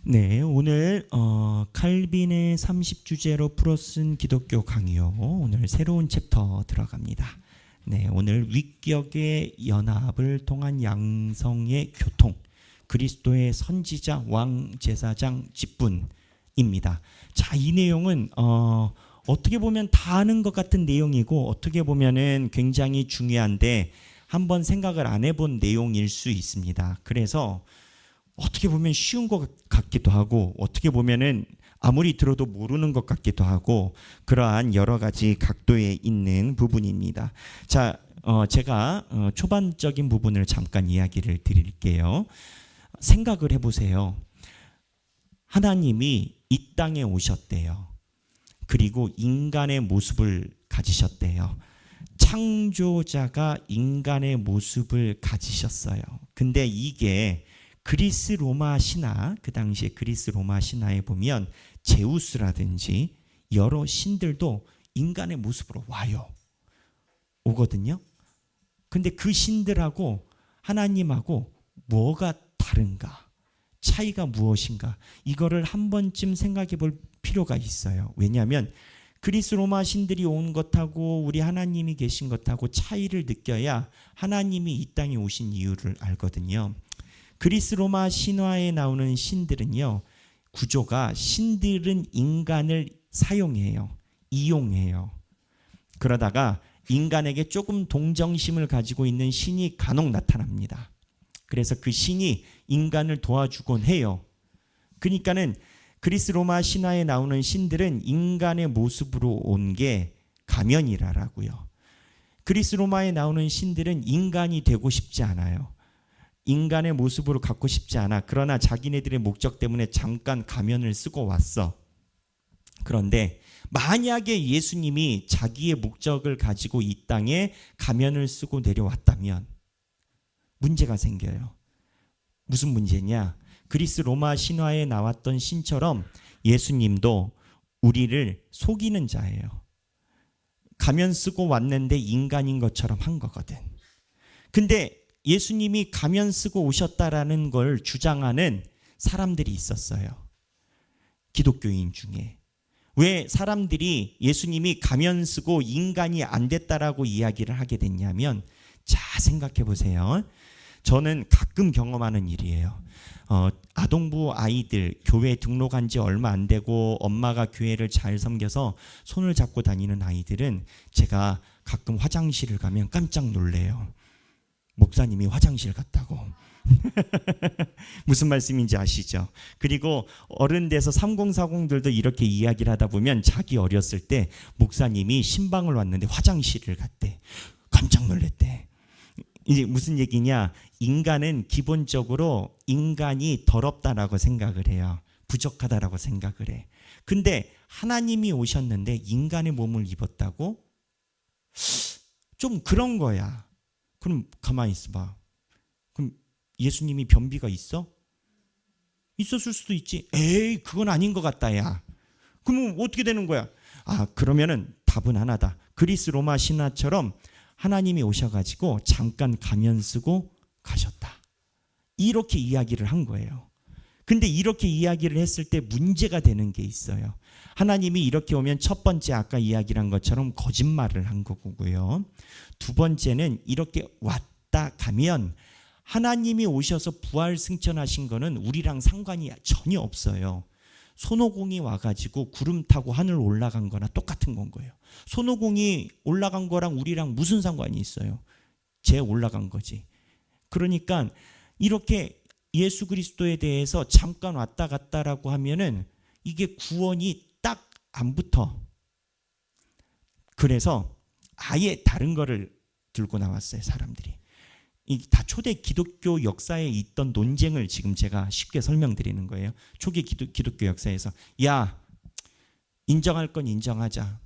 네, 오늘 칼빈의 30주제로 풀어 쓴 기독교 강의요. 오늘 새로운 챕터 들어갑니다. 네, 오늘 위격의 연합을 통한 양성의 교통, 그리스도의 선지자, 왕, 제사장, 직분입니다. 자, 이 내용은 어떻게 보면 다 아는 것 같은 내용이고 어떻게 보면은 굉장히 중요한데 한번 생각을 안 해본 내용일 수 있습니다. 그래서 어떻게 보면 쉬운 것 같기도 하고 어떻게 보면은 아무리 들어도 모르는 것 같기도 하고 그러한 여러 가지 각도에 있는 부분입니다. 자, 제가 초반적인 부분을 잠깐 이야기를 드릴게요. 생각을 해보세요. 하나님이 이 땅에 오셨대요. 그리고 인간의 모습을 가지셨대요. 창조자가 인간의 모습을 가지셨어요. 근데 이게 그리스 로마 신화, 그 당시에 그리스 로마 신화에 보면 제우스라든지 여러 신들도 인간의 모습으로 오거든요. 근데 그 신들하고 하나님하고 뭐가 다른가? 차이가 무엇인가? 이거를 한 번쯤 생각해 볼 필요가 있어요. 왜냐하면 그리스 로마 신들이 온 것하고 우리 하나님이 계신 것하고 차이를 느껴야 하나님이 이 땅에 오신 이유를 알거든요. 그리스 로마 신화에 나오는 신들은요, 구조가 신들은 인간을 사용해요. 이용해요. 그러다가 인간에게 조금 동정심을 가지고 있는 신이 간혹 나타납니다. 그래서 그 신이 인간을 도와주곤 해요. 그러니까는 그리스 로마 신화에 나오는 신들은 인간의 모습으로 온 게 가면이라고요. 그리스 로마에 나오는 신들은 인간이 되고 싶지 않아요. 인간의 모습으로 갖고 싶지 않아. 그러나 자기네들의 목적 때문에 잠깐 가면을 쓰고 왔어. 그런데 만약에 예수님이 자기의 목적을 가지고 이 땅에 가면을 쓰고 내려왔다면 문제가 생겨요. 무슨 문제냐? 그리스 로마 신화에 나왔던 신처럼 예수님도 우리를 속이는 자예요. 가면 쓰고 왔는데 인간인 것처럼 한 거거든. 근데 예수님이 가면 쓰고 오셨다라는 걸 주장하는 사람들이 있었어요. 기독교인 중에. 왜 사람들이 예수님이 가면 쓰고 인간이 안 됐다라고 이야기를 하게 됐냐면, 자, 생각해 보세요. 저는 가끔 경험하는 일이에요. 아동부 아이들 교회 등록한 지 얼마 안 되고 엄마가 교회를 잘 섬겨서 손을 잡고 다니는 아이들은 제가 가끔 화장실을 가면 깜짝 놀래요. 목사님이 화장실 갔다고. 무슨 말씀인지 아시죠? 그리고 어른 돼서 3040들도 이렇게 이야기를 하다 보면 자기 어렸을 때 목사님이 신방을 왔는데 화장실을 갔대. 깜짝 놀랐대. 이제 무슨 얘기냐? 인간은 기본적으로 인간이 더럽다라고 생각을 해요. 부족하다라고 생각을 해. 근데 하나님이 오셨는데 인간의 몸을 입었다고? 좀 그런 거야. 그럼 가만히 있어봐. 그럼 예수님이 변비가 있어? 있었을 수도 있지. 에이, 그건 아닌 것 같다, 야. 그러면 어떻게 되는 거야? 아, 그러면은 답은 하나다. 그리스 로마 신화처럼 하나님이 오셔가지고 잠깐 가면 쓰고 가셨다. 이렇게 이야기를 한 거예요. 근데 이렇게 이야기를 했을 때 문제가 되는 게 있어요. 하나님이 이렇게 오면 첫 번째 아까 이야기를 한 것처럼 거짓말을 한 거고요. 두 번째는 이렇게 왔다 가면 하나님이 오셔서 부활 승천하신 거는 우리랑 상관이 전혀 없어요. 손오공이 와가지고 구름 타고 하늘 올라간 거나 똑같은 건 거예요. 손오공이 올라간 거랑 우리랑 무슨 상관이 있어요? 쟤 올라간 거지. 그러니까 이렇게 예수 그리스도에 대해서 잠깐 왔다 갔다라고 하면은 이게 구원이 딱 안 붙어. 그래서 아예 다른 거를 들고 나왔어요, 사람들이. 이 다 초대 기독교 역사에 있던 논쟁을 지금 제가 쉽게 설명드리는 거예요. 초기 기독교 역사에서 야, 인정할 건 인정하자.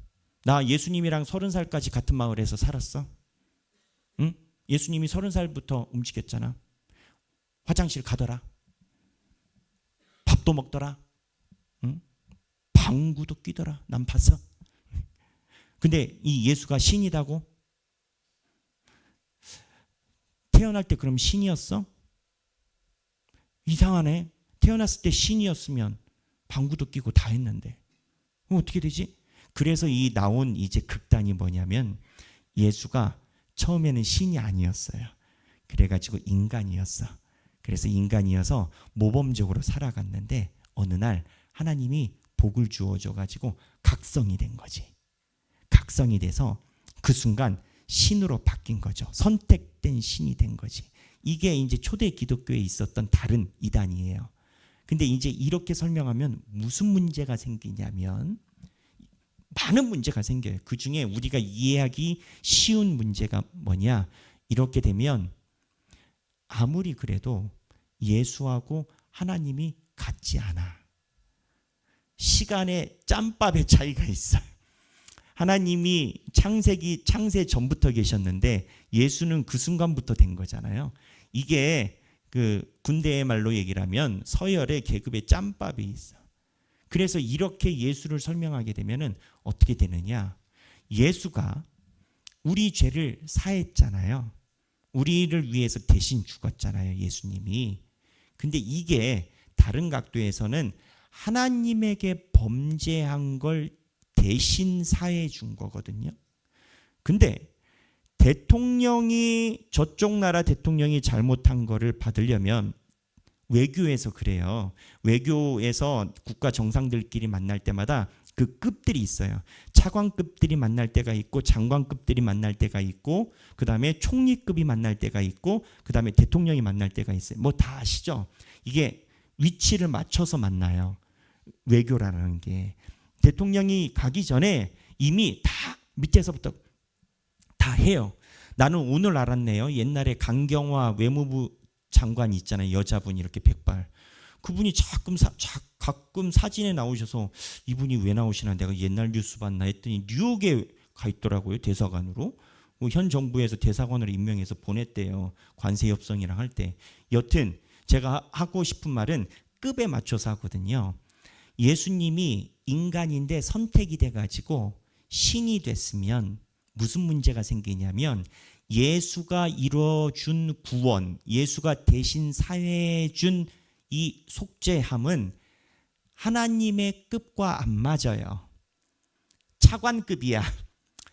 나 예수님이랑 30살까지 같은 마을에서 살았어. 응? 예수님이 30살부터 움직였잖아. 화장실 가더라. 밥도 먹더라. 응? 방구도 끼더라. 난 봤어. 근데 이 예수가 신이다고? 태어날 때 그럼 신이었어? 이상하네. 태어났을 때 신이었으면 방구도 끼고 다 했는데 어떻게 되지? 그래서 이 나온 이제 극단이 뭐냐면 예수가 처음에는 신이 아니었어요. 그래가지고 인간이었어. 그래서 인간이어서 모범적으로 살아갔는데 어느 날 하나님이 복을 주어줘가지고 각성이 된 거지. 각성이 돼서 그 순간 신으로 바뀐 거죠. 선택된 신이 된 거지. 이게 이제 초대 기독교에 있었던 다른 이단이에요. 근데 이제 이렇게 설명하면 무슨 문제가 생기냐면 많은 문제가 생겨요. 그 중에 우리가 이해하기 쉬운 문제가 뭐냐? 이렇게 되면 아무리 그래도 예수하고 하나님이 같지 않아. 시간의 짬밥의 차이가 있어요. 하나님이 창세 전부터 계셨는데 예수는 그 순간부터 된 거잖아요. 이게 그 군대의 말로 얘기를 하면 서열의 계급의 짬밥이 있어. 그래서 이렇게 예수를 설명하게 되면은 어떻게 되느냐? 예수가 우리 죄를 사했잖아요. 우리를 위해서 대신 죽었잖아요, 예수님이. 근데 이게 다른 각도에서는 하나님에게 범죄한 걸 대신 사해 준 거거든요. 근데 대통령이 저쪽 나라 대통령이 잘못한 거를 받으려면 외교에서 그래요. 외교에서 국가 정상들끼리 만날 때마다 그 급들이 있어요. 차관급들이 만날 때가 있고 장관급들이 만날 때가 있고 그다음에 총리급이 만날 때가 있고 그다음에 대통령이 만날 때가 있어요. 뭐 다 아시죠? 이게 위치를 맞춰서 만나요. 외교라는 게. 대통령이 가기 전에 이미 다 밑에서부터 다 해요. 나는 오늘 알았네요. 옛날에 강경화 외무부 장관이 있잖아요. 여자분이 이렇게 백발. 그분이 가끔 사진에 나오셔서 이분이 왜 나오시나 내가 옛날 뉴스 봤나 했더니 뉴욕에 가 있더라고요. 대사관으로. 현 정부에서 대사관으로 임명해서 보냈대요. 관세 협상이랑 할 때. 여튼 제가 하고 싶은 말은 급에 맞춰서 하거든요. 예수님이 인간인데 선택이 돼가지고 신이 됐으면 무슨 문제가 생기냐면 예수가 이루어준 구원, 예수가 대신 사해준 이 속죄함은 하나님의 급과 안 맞아요. 차관급이야.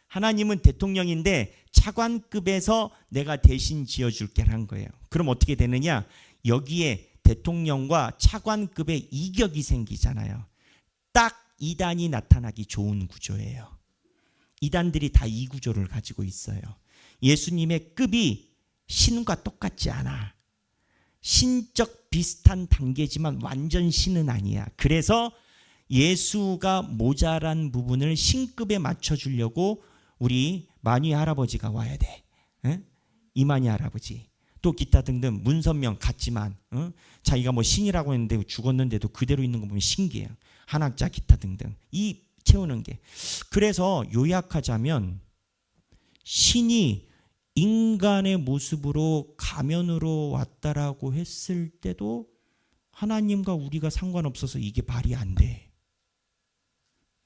하나님은 대통령인데 차관급에서 내가 대신 지어줄게라는 거예요. 그럼 어떻게 되느냐? 여기에 대통령과 차관급의 이격이 생기잖아요. 딱 이단이 나타나기 좋은 구조예요. 이단들이 다 이 구조를 가지고 있어요. 예수님의 급이 신과 똑같지 않아. 신적 비슷한 단계지만 완전 신은 아니야. 그래서 예수가 모자란 부분을 신급에 맞춰주려고 우리 만위 할아버지가 와야 돼. 에? 이만희 할아버지. 또 기타 등등 문선명 같지만 자기가 뭐 신이라고 했는데 죽었는데도 그대로 있는 거 보면 신기해요. 한학자 기타 등등. 이 채우는 게. 그래서 요약하자면 신이 인간의 모습으로 가면으로 왔다라고 했을 때도 하나님과 우리가 상관없어서 이게 말이 안 돼.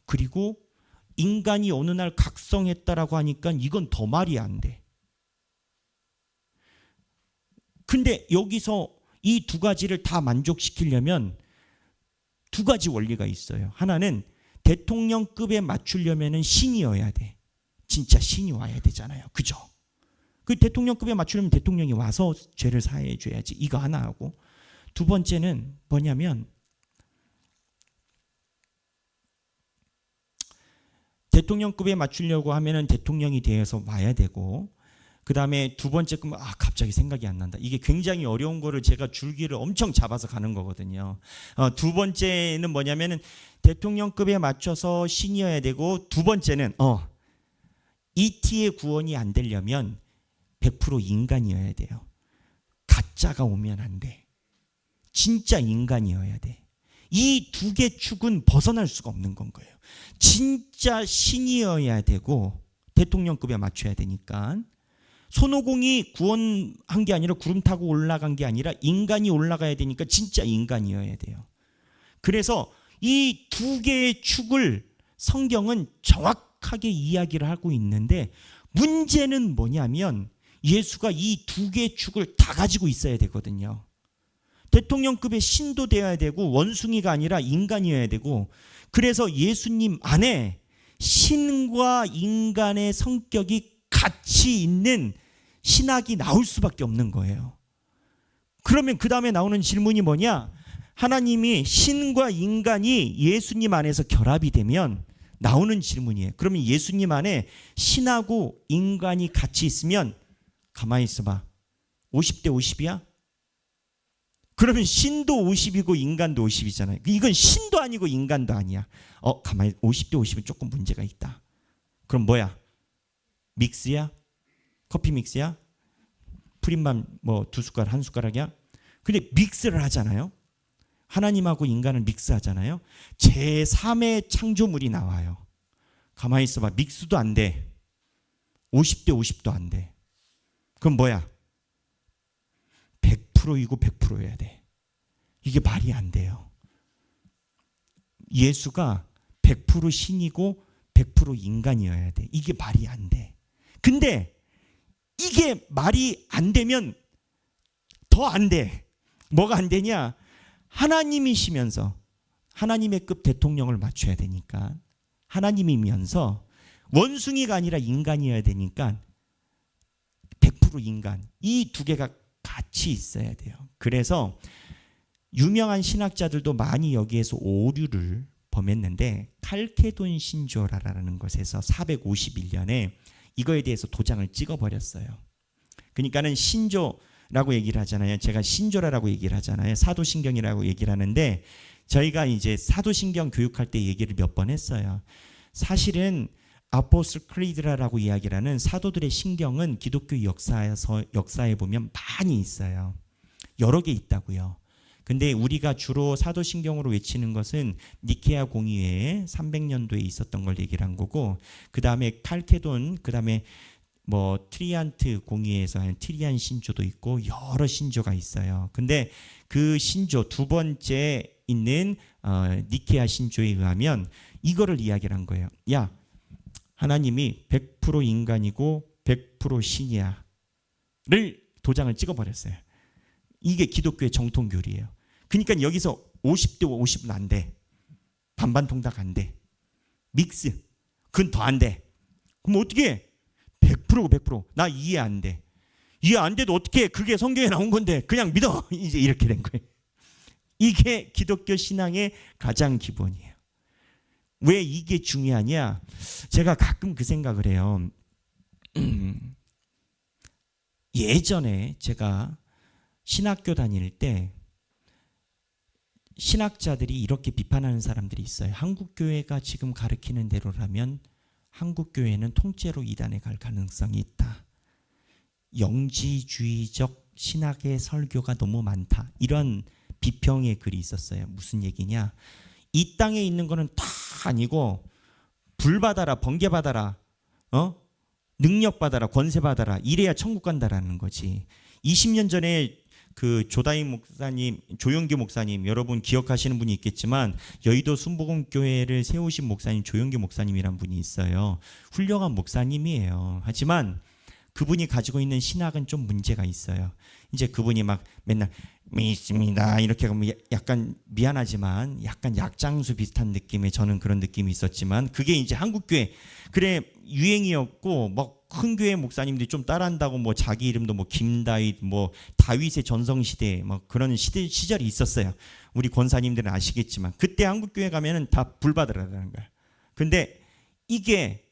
그리고 인간이 어느 날 각성했다라고 하니까 이건 더 말이 안 돼. 근데 여기서 이 두 가지를 다 만족시키려면 두 가지 원리가 있어요. 하나는 대통령급에 맞추려면 신이어야 돼. 진짜 신이 와야 되잖아요. 그죠? 그 대통령급에 맞추려면 대통령이 와서 죄를 사해 줘야지. 이거 하나 하고. 두 번째는 뭐냐면 대통령급에 맞추려고 하면은 대통령이 되어서 와야 되고 그 다음에 두 번째 건 갑자기 생각이 안 난다. 이게 굉장히 어려운 거를 제가 줄기를 엄청 잡아서 가는 거거든요. 두 번째는 뭐냐면은 대통령급에 맞춰서 신이어야 되고 두 번째는 ET의 구원이 안 되려면 100% 인간이어야 돼요. 가짜가 오면 안 돼. 진짜 인간이어야 돼. 이 두 개 축은 벗어날 수가 없는 건 거예요. 진짜 신이어야 되고 대통령급에 맞춰야 되니까 손오공이 구원한 게 아니라 구름 타고 올라간 게 아니라 인간이 올라가야 되니까 진짜 인간이어야 돼요. 그래서 이 두 개의 축을 성경은 정확하게 이야기를 하고 있는데 문제는 뭐냐면 예수가 이 두 개의 축을 다 가지고 있어야 되거든요. 대통령급의 신도 되어야 되고 원숭이가 아니라 인간이어야 되고, 그래서 예수님 안에 신과 인간의 성격이 같이 있는 신학이 나올 수밖에 없는 거예요. 그러면 그 다음에 나오는 질문이 뭐냐? 하나님이 신과 인간이 예수님 안에서 결합이 되면 나오는 질문이에요. 그러면 예수님 안에 신하고 인간이 같이 있으면 가만히 있어봐. 50대 50이야? 그러면 신도 50이고 인간도 50이잖아요. 이건 신도 아니고 인간도 아니야. 가만히 50대 50은 조금 문제가 있다. 그럼 뭐야? 믹스야? 커피 믹스야? 프린만 뭐 2숟가락, 1숟가락이야? 근데 믹스를 하잖아요. 하나님하고 인간을 믹스하잖아요. 제3의 창조물이 나와요. 가만히 있어봐. 믹스도 안 돼. 50대 50도 안 돼. 그럼 뭐야? 100%이고 100%여야 돼. 이게 말이 안 돼요. 예수가 100% 신이고 100% 인간이어야 돼. 이게 말이 안 돼. 근데 이게 말이 안 되면 더 안 돼. 뭐가 안 되냐? 하나님이시면서 하나님의 급 대통령을 맞춰야 되니까, 하나님이면서 원숭이가 아니라 인간이어야 되니까 100% 인간, 이 두 개가 같이 있어야 돼요. 그래서 유명한 신학자들도 많이 여기에서 오류를 범했는데, 칼케돈 신조라라는 것에서 451년에 이거에 대해서 도장을 찍어버렸어요. 그러니까는 신조라고 얘기를 하잖아요. 제가 신조라라고 얘기를 하잖아요. 사도신경이라고 얘기를 하는데, 저희가 이제 사도신경 교육할 때 얘기를 몇 번 했어요. 사실은 아포스톨 크리드라라고 이야기를 하는 사도들의 신경은 기독교 역사에 보면 많이 있어요. 여러 개 있다고요. 근데 우리가 주로 사도신경으로 외치는 것은 니케아 공의회에 300년도에 있었던 걸 얘기를 한 거고, 그 다음에 칼케돈, 그 다음에 뭐 트리안트 공의회에서 한 트리안 신조도 있고 여러 신조가 있어요. 근데 그 신조 두 번째 있는 니케아 신조에 의하면 이거를 이야기를 한 거예요. 야, 하나님이 100% 인간이고 100% 신이야 를 도장을 찍어버렸어요. 이게 기독교의 정통교리예요. 그러니까 여기서 50대 50은 안 돼. 반반 통닭 안 돼. 믹스, 그건 더 안 돼. 그럼 어떻게 해? 100%고 100%. 나 이해 안 돼. 이해 안 돼도 어떻게 해? 그게 성경에 나온 건데 그냥 믿어. 이제 이렇게 된 거예요. 이게 기독교 신앙의 가장 기본이에요. 왜 이게 중요하냐? 제가 가끔 그 생각을 해요. 예전에 제가 신학교 다닐 때 신학자들이 이렇게 비판하는 사람들이 있어요. 한국교회가 지금 가르치는 대로라면 한국교회는 통째로 이단에 갈 가능성이 있다. 영지주의적 신학의 설교가 너무 많다. 이런 비평의 글이 있었어요. 무슨 얘기냐? 이 땅에 있는 거는 다 아니고 불 받아라, 번개 받아라, 능력 받아라, 권세 받아라, 이래야 천국 간다라는 거지. 20년 전에 그 조다임 목사님, 조용기 목사님, 여러분 기억하시는 분이 있겠지만 여의도 순복음교회를 세우신 목사님 조용기 목사님이란 분이 있어요. 훌륭한 목사님이에요. 하지만 그분이 가지고 있는 신학은 좀 문제가 있어요. 이제 그분이 막 맨날 믿습니다 이렇게 하면 약간 미안하지만 약간 약장수 비슷한 느낌의, 저는 그런 느낌이 있었지만 그게 이제 한국교회 그래 유행이었고, 뭐 큰 교회 목사님들이 좀 따라한다고 뭐 자기 이름도 뭐 김다윗, 뭐 다윗의 전성시대 뭐 그런 시절이 있었어요. 우리 권사님들은 아시겠지만 그때 한국교회 가면은 다 불받으라는 거야. 근데 이게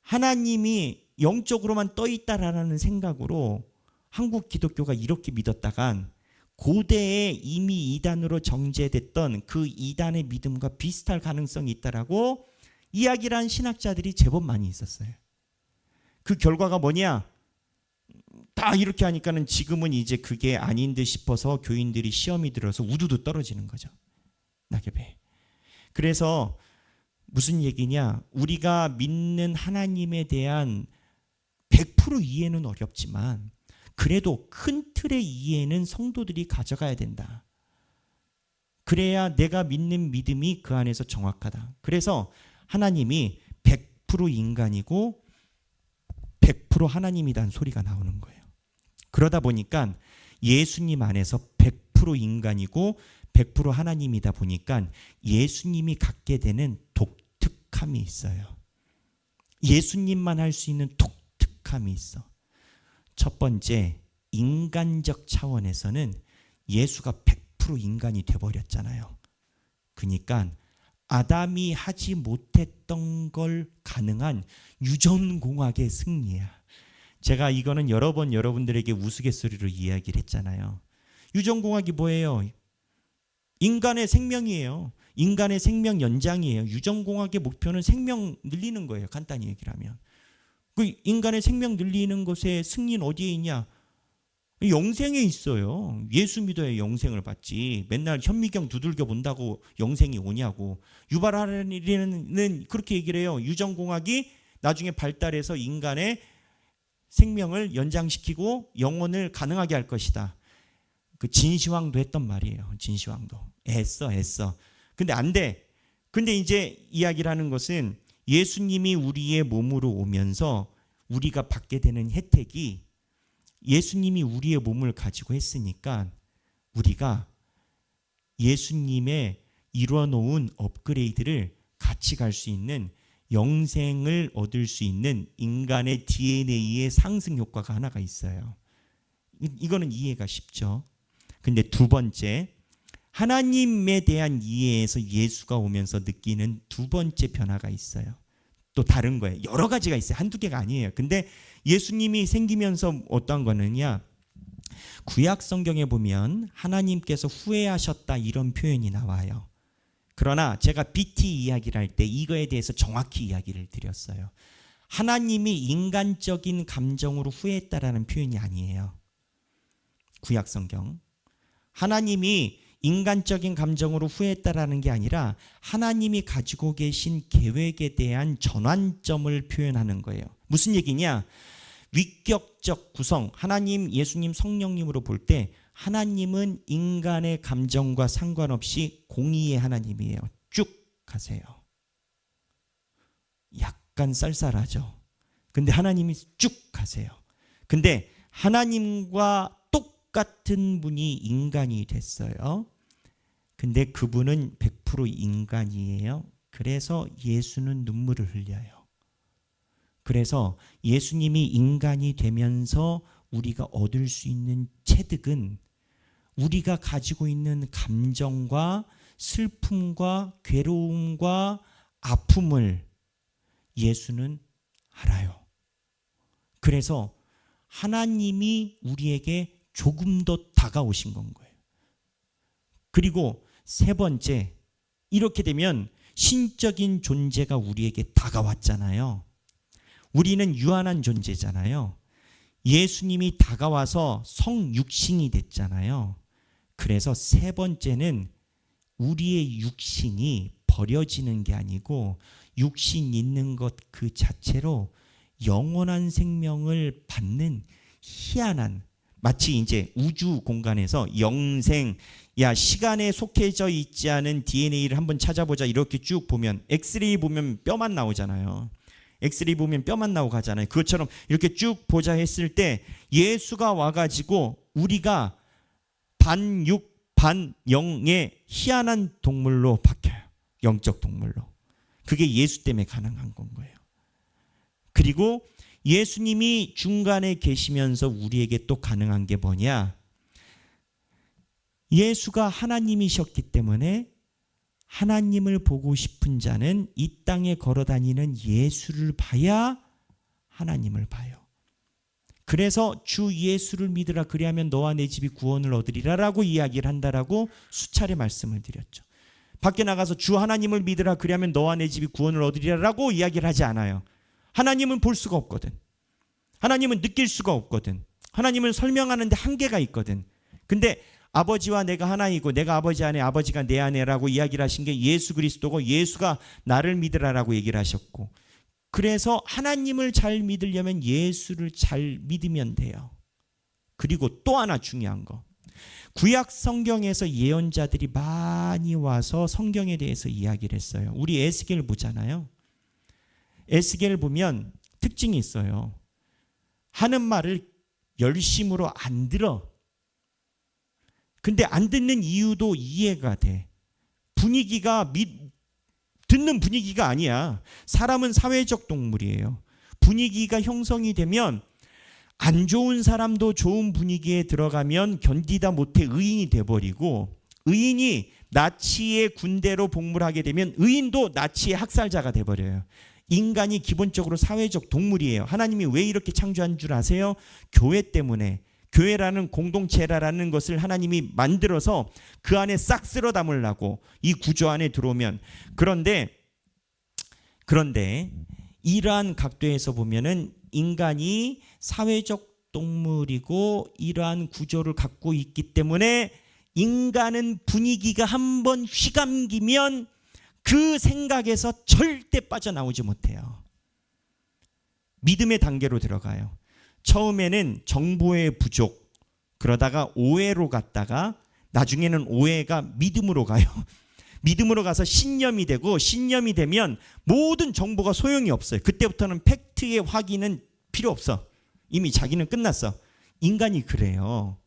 하나님이 영적으로만 떠 있다라는 생각으로 한국 기독교가 이렇게 믿었다간 고대에 이미 이단으로 정제됐던 그 이단의 믿음과 비슷할 가능성이 있다라고 이야기를 한 신학자들이 제법 많이 있었어요. 그 결과가 뭐냐? 다 이렇게 하니까는 지금은 이제 그게 아닌 듯 싶어서 교인들이 시험이 들어서 우두두 떨어지는 거죠. 낙엽에. 그래서 무슨 얘기냐? 우리가 믿는 하나님에 대한 100% 이해는 어렵지만 그래도 큰 틀의 이해는 성도들이 가져가야 된다. 그래야 내가 믿는 믿음이 그 안에서 정확하다. 그래서 하나님이 100% 인간이고 100% 하나님이란 소리가 나오는 거예요. 그러다 보니까 예수님 안에서 100% 인간이고 100% 하나님이다 보니까 예수님이 갖게 되는 독특함이 있어요. 예수님만 할 수 있는 독특함이 있어. 첫 번째, 인간적 차원에서는 예수가 100% 인간이 돼버렸잖아요. 그러니까 아담이 하지 못했던 걸 가능한 유전공학의 승리야. 제가 이거는 여러 번 여러분들에게 우스갯소리로 이야기를 했잖아요. 유전공학이 뭐예요? 인간의 생명이에요. 인간의 생명 연장이에요. 유전공학의 목표는 생명 늘리는 거예요. 간단히 얘기를 하면. 그 인간의 생명 늘리는 것의 승리는 어디에 있냐? 영생에 있어요. 예수 믿어야 영생을 받지. 맨날 현미경 두들겨 본다고 영생이 오냐고. 유발 하라니는 그렇게 얘기를 해요. 유전공학이 나중에 발달해서 인간의 생명을 연장시키고 영혼을 가능하게 할 것이다. 그 진시황도 했던 말이에요. 진시황도 애써. 근데 안 돼. 근데 이제 이야기를 하는 것은 예수님이 우리의 몸으로 오면서 우리가 받게 되는 혜택이, 예수님이 우리의 몸을 가지고 했으니까 우리가 예수님의 이루어놓은 업그레이드를 같이 갈 수 있는, 영생을 얻을 수 있는 인간의 DNA의 상승 효과가 하나가 있어요. 이거는 이해가 쉽죠. 근데 두 번째, 하나님에 대한 이해에서 예수가 오면서 느끼는 두 번째 변화가 있어요. 또 다른 거예요. 여러 가지가 있어요. 한두 개가 아니에요. 근데 예수님이 생기면서 어떤 거느냐, 구약 성경에 보면 하나님께서 후회하셨다 이런 표현이 나와요. 그러나 제가 BT 이야기를 할 때 이거에 대해서 정확히 이야기를 드렸어요. 하나님이 인간적인 감정으로 후회했다라는 표현이 아니에요. 구약 성경. 하나님이 인간적인 감정으로 후회했다라는 게 아니라 하나님이 가지고 계신 계획에 대한 전환점을 표현하는 거예요. 무슨 얘기냐? 위격적 구성, 하나님, 예수님, 성령님으로 볼 때 하나님은 인간의 감정과 상관없이 공의의 하나님이에요. 쭉 가세요. 약간 쌀쌀하죠. 근데 하나님이 쭉 가세요. 근데 하나님과 똑같은 분이 인간이 됐어요. 근데 그분은 100% 인간이에요. 그래서 예수는 눈물을 흘려요. 그래서 예수님이 인간이 되면서 우리가 얻을 수 있는 체득은 우리가 가지고 있는 감정과 슬픔과 괴로움과 아픔을 예수는 알아요. 그래서 하나님이 우리에게 조금 더 다가오신 건 거예요. 그리고 세 번째, 이렇게 되면 신적인 존재가 우리에게 다가왔잖아요. 우리는 유한한 존재잖아요. 예수님이 다가와서 성육신이 됐잖아요. 그래서 세 번째는 우리의 육신이 버려지는 게 아니고 육신 있는 것 그 자체로 영원한 생명을 받는 희한한, 마치 이제 우주 공간에서 영생, 야 시간에 속해져 있지 않은 DNA를 한번 찾아보자 이렇게 쭉 보면 엑스레이 보면 뼈만 나오잖아요. 엑스레이 보면 뼈만 나오고 가잖아요. 그것처럼 이렇게 쭉 보자 했을 때 예수가 와가지고 우리가 반육 반영의 희한한 동물로 바뀌어요. 영적 동물로. 그게 예수 때문에 가능한 건 거예요. 그리고 예수님이 중간에 계시면서 우리에게 또 가능한 게 뭐냐? 예수가 하나님이셨기 때문에 하나님을 보고 싶은 자는 이 땅에 걸어다니는 예수를 봐야 하나님을 봐요. 그래서 주 예수를 믿으라 그리하면 너와 내 집이 구원을 얻으리라 라고 이야기를 한다라고 수차례 말씀을 드렸죠. 밖에 나가서 주 하나님을 믿으라 그리하면 너와 내 집이 구원을 얻으리라 라고 이야기를 하지 않아요. 하나님은 볼 수가 없거든. 하나님은 느낄 수가 없거든. 하나님은 설명하는데 한계가 있거든. 근데 아버지와 내가 하나이고 내가 아버지 안에 아버지가 내 안에라고 이야기를 하신 게 예수 그리스도고 예수가 나를 믿으라라고 얘기를 하셨고, 그래서 하나님을 잘 믿으려면 예수를 잘 믿으면 돼요. 그리고 또 하나 중요한 거, 구약 성경에서 예언자들이 많이 와서 성경에 대해서 이야기를 했어요. 우리 에스겔 보잖아요. 에스겔 보면 특징이 있어요. 하는 말을 열심으로 안 들어. 근데 안 듣는 이유도 이해가 돼. 분위기가 듣는 분위기가 아니야. 사람은 사회적 동물이에요. 분위기가 형성이 되면 안 좋은 사람도 좋은 분위기에 들어가면 견디다 못해 의인이 돼버리고, 의인이 나치의 군대로 복무를 하게 되면 의인도 나치의 학살자가 돼버려요. 인간이 기본적으로 사회적 동물이에요. 하나님이 왜 이렇게 창조한 줄 아세요? 교회 때문에. 교회라는 공동체라는 것을 하나님이 만들어서 그 안에 싹 쓸어 담으려고 이 구조 안에 들어오면. 그런데 이러한 각도에서 보면은 인간이 사회적 동물이고 이러한 구조를 갖고 있기 때문에 인간은 분위기가 한번 휘감기면 그 생각에서 절대 빠져나오지 못해요. 믿음의 단계로 들어가요. 처음에는 정보의 부족, 그러다가 오해로 갔다가 나중에는 오해가 믿음으로 가요. 믿음으로 가서 신념이 되고, 신념이 되면 모든 정보가 소용이 없어요. 그때부터는 팩트의 확인은 필요 없어. 이미 자기는 끝났어. 인간이 그래요.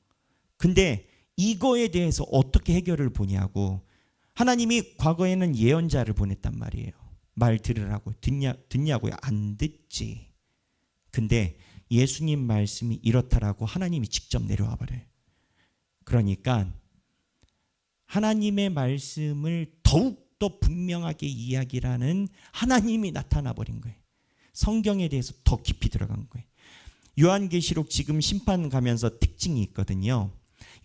근데 이거에 대해서 어떻게 해결을 보냐고. 하나님이 과거에는 예언자를 보냈단 말이에요. 말 들으라고. 듣냐고요? 안 듣지. 근데 예수님 말씀이 이렇다라고 하나님이 직접 내려와 버려요. 그러니까 하나님의 말씀을 더욱더 분명하게 이야기라는 하나님이 나타나 버린 거예요. 성경에 대해서 더 깊이 들어간 거예요. 요한계시록 지금 심판 가면서 특징이 있거든요.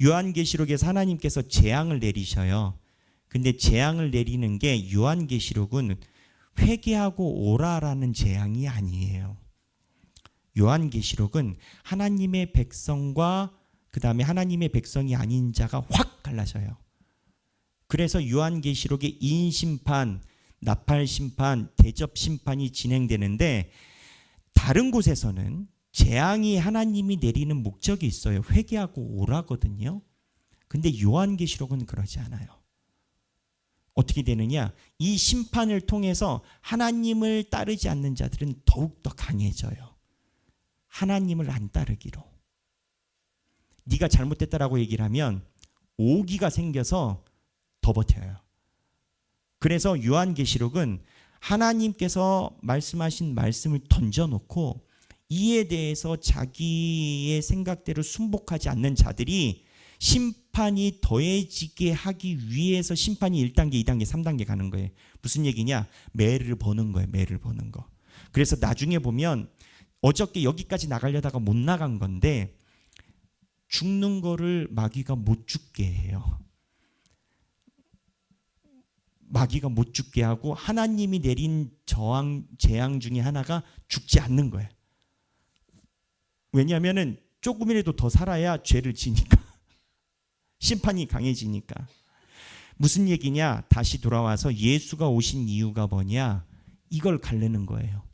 요한계시록에서 하나님께서 재앙을 내리셔요. 근데 재앙을 내리는 게 요한계시록은 회개하고 오라라는 재앙이 아니에요. 요한계시록은 하나님의 백성과 그 다음에 하나님의 백성이 아닌 자가 확 갈라져요. 그래서 요한계시록의 인심판, 나팔심판, 대접심판이 진행되는데, 다른 곳에서는 재앙이 하나님이 내리는 목적이 있어요. 회개하고 오라거든요. 근데 요한계시록은 그러지 않아요. 어떻게 되느냐? 이 심판을 통해서 하나님을 따르지 않는 자들은 더욱더 강해져요. 하나님을 안 따르기로. 네가 잘못됐다라고 얘기를 하면 오기가 생겨서 더 버텨요. 그래서 요한계시록은 하나님께서 말씀하신 말씀을 던져놓고 이에 대해서 자기의 생각대로 순복하지 않는 자들이 심판이 더해지게 하기 위해서 심판이 1단계, 2단계, 3단계 가는 거예요. 무슨 얘기냐? 매를 버는 거예요. 매를 버는 거. 그래서 나중에 보면 어저께 여기까지 나가려다가 못 나간 건데 죽는 거를 마귀가 못 죽게 해요. 마귀가 못 죽게 하고 하나님이 내린 재앙 중에 하나가 죽지 않는 거예요. 왜냐하면 조금이라도 더 살아야 죄를 지니까. 심판이 강해지니까. 무슨 얘기냐? 다시 돌아와서 예수가 오신 이유가 뭐냐? 이걸 가르는 거예요.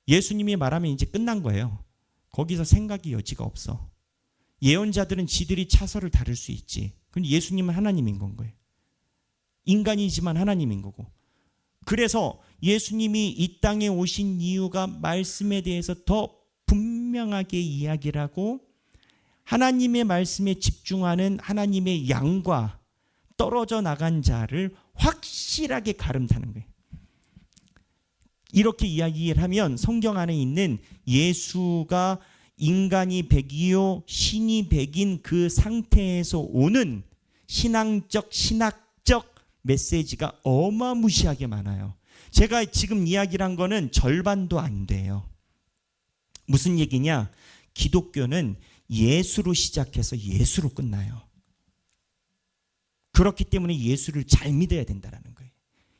예수님이 말하면 이제 끝난 거예요. 거기서 생각의 여지가 없어. 예언자들은 지들이 차서를 다룰 수 있지. 근데 예수님은 하나님인 건 거예요. 인간이지만 하나님인 거고. 그래서 예수님이 이 땅에 오신 이유가 말씀에 대해서 더 분명하게 이야기를 하고 하나님의 말씀에 집중하는 하나님의 양과 떨어져 나간 자를 확실하게 가름타는 거예요. 이렇게 이야기를 하면 성경 안에 있는 예수가 인간이 백이요 신이 백인 그 상태에서 오는 신앙적 신학적 메시지가 어마무시하게 많아요. 제가 지금 이야기를 한 거는 절반도 안 돼요. 무슨 얘기냐? 기독교는 예수로 시작해서 예수로 끝나요. 그렇기 때문에 예수를 잘 믿어야 된다는 거예요.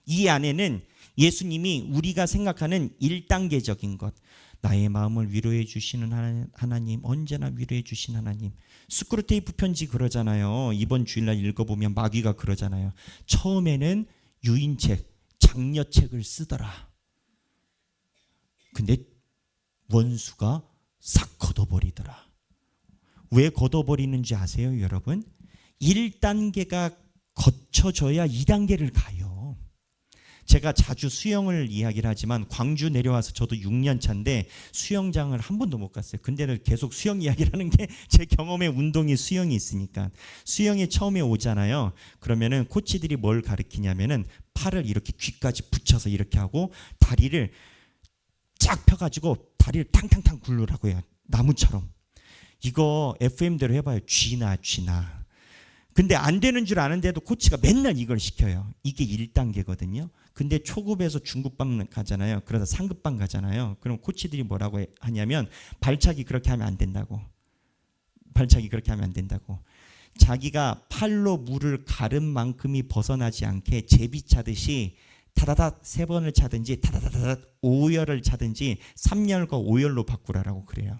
이 안에는 예수님이 우리가 생각하는 1단계적인 것, 나의 마음을 위로해 주시는 하나님, 언제나 위로해 주신 하나님. 스크루테이프 편지 그러잖아요. 이번 주일날 읽어보면 마귀가 그러잖아요. 처음에는 유인책, 장려책을 쓰더라. 근데 원수가 싹 걷어버리더라. 왜 걷어버리는지 아세요, 여러분? 1단계가 거쳐져야 2단계를 가요. 제가 자주 수영을 이야기를 하지만 광주 내려와서 저도 6년 차인데 수영장을 한 번도 못 갔어요. 근데는 계속 수영 이야기를 하는 게 제 경험의 운동이 수영이 있으니까. 수영에 처음에 오잖아요. 그러면은 코치들이 뭘 가르치냐면은 팔을 이렇게 귀까지 붙여서 이렇게 하고 다리를 쫙 펴가지고 다리를 탕탕탕 굴르라고 해요. 나무처럼. 이거 FM대로 해봐요. 쥐나. 근데 안 되는 줄 아는데도 코치가 맨날 이걸 시켜요. 이게 1단계거든요. 근데 초급에서 중급반 가잖아요. 그러다 상급반 가잖아요. 그럼 코치들이 뭐라고 하냐면 발차기 그렇게 하면 안 된다고. 발차기 그렇게 하면 안 된다고. 자기가 팔로 물을 가른 만큼이 벗어나지 않게 제비 차듯이 다다닥 3번을 차든지 다다다닥 5열을 차든지 3열과 5열로 바꾸라라고 그래요.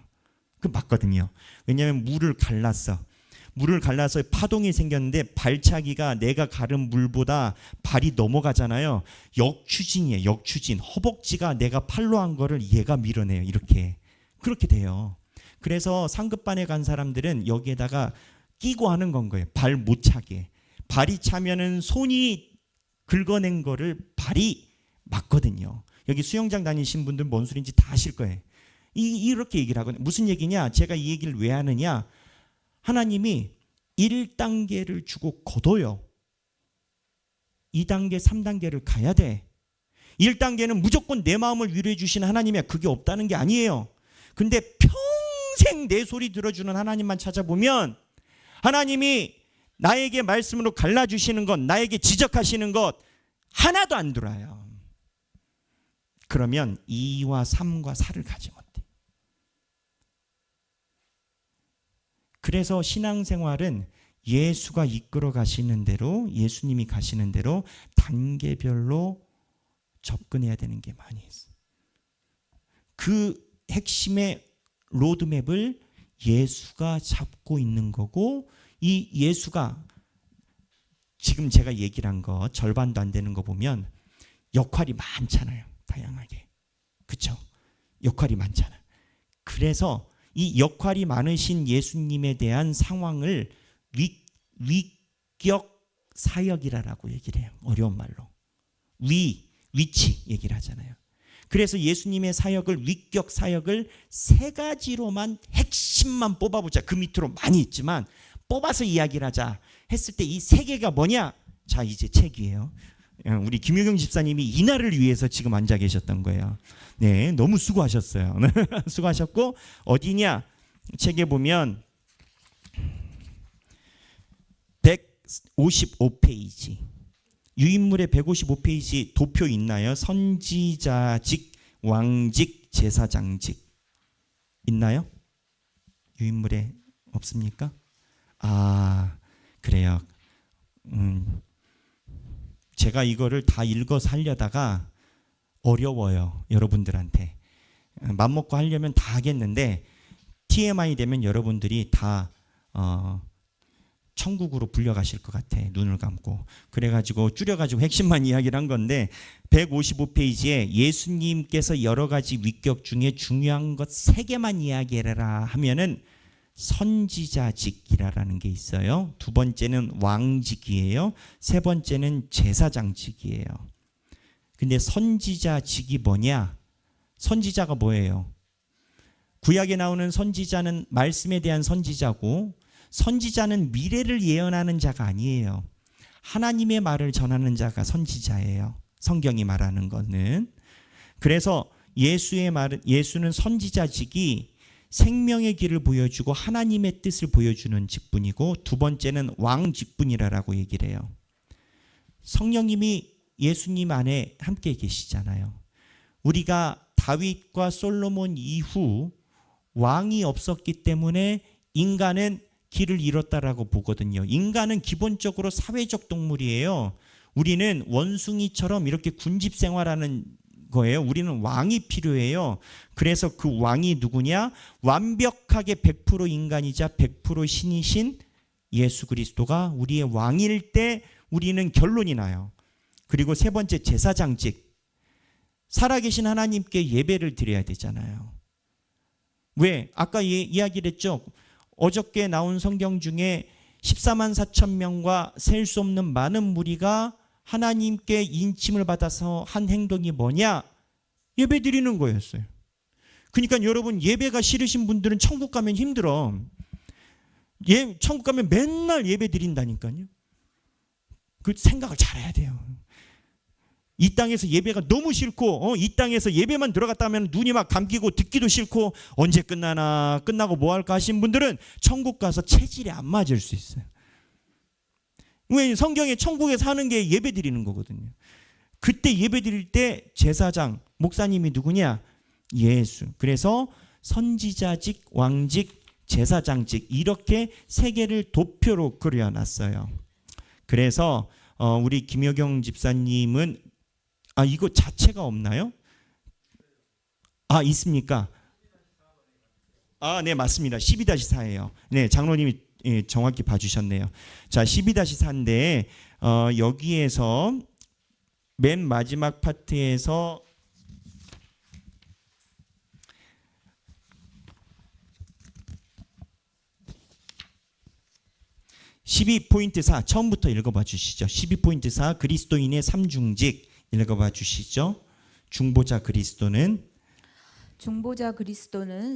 그 맞거든요. 왜냐하면 물을 갈라서 파동이 생겼는데 발차기가 내가 가른 물보다 발이 넘어가잖아요. 역추진이에요. 역추진. 허벅지가 내가 팔로 한 거를 얘가 밀어내요. 그렇게 돼요. 그래서 상급반에 간 사람들은 여기에다가 끼고 하는 건 거예요. 발 못 차게. 발이 차면은 손이 긁어낸 거를 발이 맞거든요. 여기 수영장 다니신 분들 뭔 소리인지 다 아실 거예요. 이렇게 얘기를 하거든요. 무슨 얘기냐? 제가 이 얘기를 왜 하느냐? 하나님이 1단계를 주고 거둬요. 2단계, 3단계를 가야 돼. 1단계는 무조건 내 마음을 위로해 주시는 하나님이야. 그게 없다는 게 아니에요. 근데 평생 내 소리 들어주는 하나님만 찾아보면 하나님이 나에게 말씀으로 갈라주시는 것, 나에게 지적하시는 것 하나도 안 들어요. 그러면 2와 3과 4를 가지 못해. 그래서 신앙생활은 예수가 이끌어 가시는 대로, 예수님이 가시는 대로 단계별로 접근해야 되는 게 많이 있어요. 그 핵심의 로드맵을 예수가 잡고 있는 거고, 이 예수가 지금 제가 얘기를 한 거 절반도 안 되는 거 보면 역할이 많잖아요. 다양하게. 그렇죠? 역할이 많잖아요. 그래서 이 역할이 많으신 예수님에 대한 상황을 위격 사역이라고 얘기를 해요. 어려운 말로. 위치 얘기를 하잖아요. 그래서 예수님의 사역을, 위격 사역을 3가지로만 핵심만 뽑아보자. 그 밑으로 많이 있지만 뽑아서 이야기를 하자 했을 때 이 3개가 뭐냐? 자, 이제 책이에요. 우리 김효경 집사님이 이날을 위해서 지금 앉아 계셨던 거예요. 네, 너무 수고하셨어요. 수고하셨고, 어디냐? 책에 보면 155페이지. 유인물의 155페이지 도표 있나요? 선지자직, 왕직, 제사장직 있나요? 유인물에 없습니까? 아, 그래요. 제가 이거를 다 읽어서 하려다가 어려워요. 여러분들한테. 맘먹고 하려면 다 하겠는데 TMI 되면 여러분들이 다 천국으로 불려가실 것 같아. 눈을 감고. 그래가지고 줄여가지고 핵심만 이야기를 한 건데 155페이지에 예수님께서 여러 가지 위격 중에 중요한 것 3개만 이야기해라 하면은 선지자직이라는 게 있어요. 2번째는 왕직이에요. 3번째는 제사장직이에요. 근데 선지자직이 뭐냐? 선지자가 뭐예요? 구약에 나오는 선지자는 말씀에 대한 선지자고, 선지자는 미래를 예언하는 자가 아니에요. 하나님의 말을 전하는 자가 선지자예요. 성경이 말하는 거는. 그래서 예수는 선지자직이 생명의 길을 보여주고 하나님의 뜻을 보여주는 직분이고, 2번째는 왕 직분이라고 얘기를 해요. 성령님이 예수님 안에 함께 계시잖아요. 우리가 다윗과 솔로몬 이후 왕이 없었기 때문에 인간은 길을 잃었다라고 보거든요. 인간은 기본적으로 사회적 동물이에요. 우리는 원숭이처럼 이렇게 군집 생활하는 거예요. 우리는 왕이 필요해요. 그래서 그 왕이 누구냐? 완벽하게 100% 인간이자 100% 신이신 예수 그리스도가 우리의 왕일 때 우리는 결론이 나요. 그리고 3번째 제사장직. 살아계신 하나님께 예배를 드려야 되잖아요. 왜? 아까 이야기를 했죠. 어저께 나온 성경 중에 14만 4천 명과 셀 수 없는 많은 무리가 하나님께 인침을 받아서 한 행동이 뭐냐? 예배 드리는 거였어요. 그러니까 여러분, 예배가 싫으신 분들은 천국 가면 힘들어. 천국 가면 맨날 예배 드린다니까요. 그 생각을 잘해야 돼요. 이 땅에서 예배가 너무 싫고 이 땅에서 예배만 들어갔다 하면 눈이 막 감기고 듣기도 싫고 언제 끝나나, 끝나고 뭐 할까 하신 분들은 천국 가서 체질이 안 맞을 수 있어요. 왜? 성경에 천국에 사는 게 예배 드리는 거거든요. 그때 예배 드릴 때 제사장, 목사님이 누구냐? 예수. 그래서 선지자직, 왕직, 제사장직 이렇게 세 개를 도표로 그려놨어요. 그래서 우리 김효경 집사님은 이거 자체가 없나요? 있습니까? 네, 맞습니다. 12-4예요. 네, 장로님이 정확히 봐주셨네요. 자, 12-4인데 여기에서 맨 마지막 파트에서 12.4 처음부터 읽어봐 주시죠. 12.4 그리스도인의 삼중직 읽어봐 주시죠. 중보자 그리스도는